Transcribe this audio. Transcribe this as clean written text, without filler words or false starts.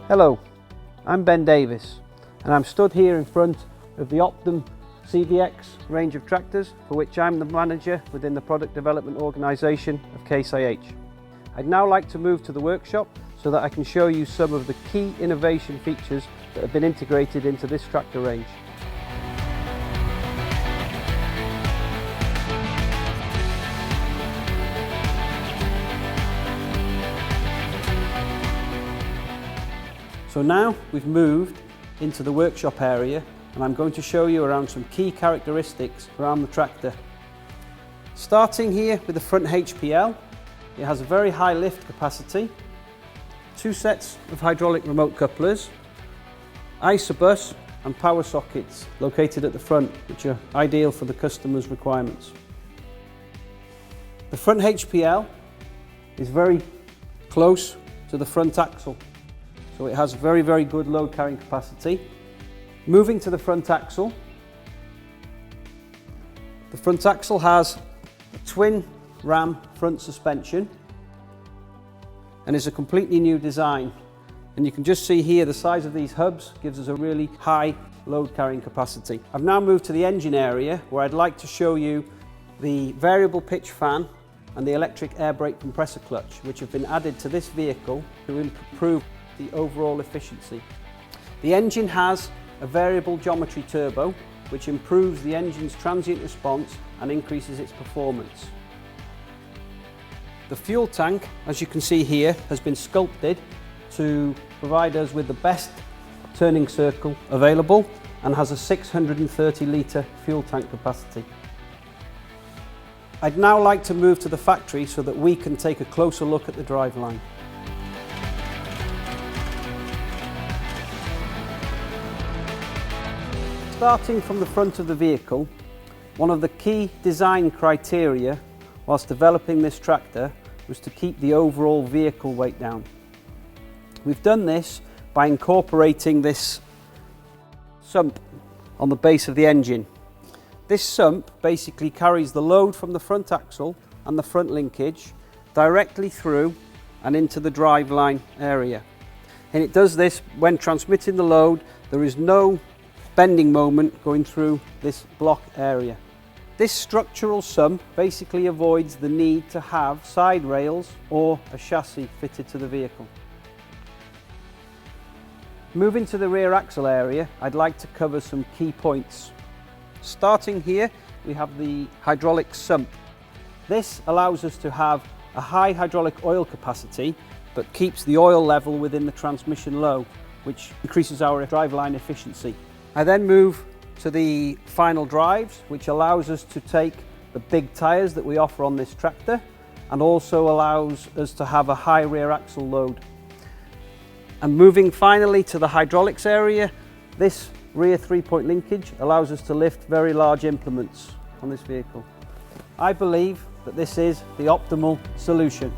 Hello, I'm Ben Davis and I'm stood here in front of the Optum CVX range of tractors, for which I'm the manager within the product development organisation of Case IH. I'd now like to move to the workshop so that I can show you some of the key innovation features that have been integrated into this tractor range. So now we've moved into the workshop area and I'm going to show you around some key characteristics around the tractor. Starting here with the front HPL, it has a very high lift capacity, 2 sets of hydraulic remote couplers, isobus and power sockets located at the front, which are ideal for the customer's requirements. The front HPL is very close to the front axle, so it has very good load carrying capacity. Moving to the front axle has a twin ram front suspension and is a completely new design. And you can just see here the size of these hubs gives us a really high load carrying capacity. I've now moved to the engine area, where I'd like to show you the variable pitch fan and the electric air brake compressor clutch, which have been added to this vehicle to improve the overall efficiency. The engine has a variable geometry turbo, which improves the engine's transient response and increases its performance. The fuel tank, as you can see here, has been sculpted to provide us with the best turning circle available and has a 630 litre fuel tank capacity. I'd now like to move to the factory so that we can take a closer look at the driveline. Starting from the front of the vehicle, one of the key design criteria whilst developing this tractor was to keep the overall vehicle weight down. We've done this by incorporating this sump on the base of the engine. This sump basically carries the load from the front axle and the front linkage directly through and into the driveline area. And it does this when transmitting the load. There is no bending moment going through this block area. This structural sump basically avoids the need to have side rails or a chassis fitted to the vehicle. Moving to the rear axle area, I'd like to cover some key points. Starting here, we have the hydraulic sump. This allows us to have a high hydraulic oil capacity, but keeps the oil level within the transmission low, which increases our driveline efficiency. I then move to the final drives, which allows us to take the big tyres that we offer on this tractor and also allows us to have a high rear axle load. And moving finally to the hydraulics area, this rear 3-point linkage allows us to lift very large implements on this vehicle. I believe that this is the optimal solution.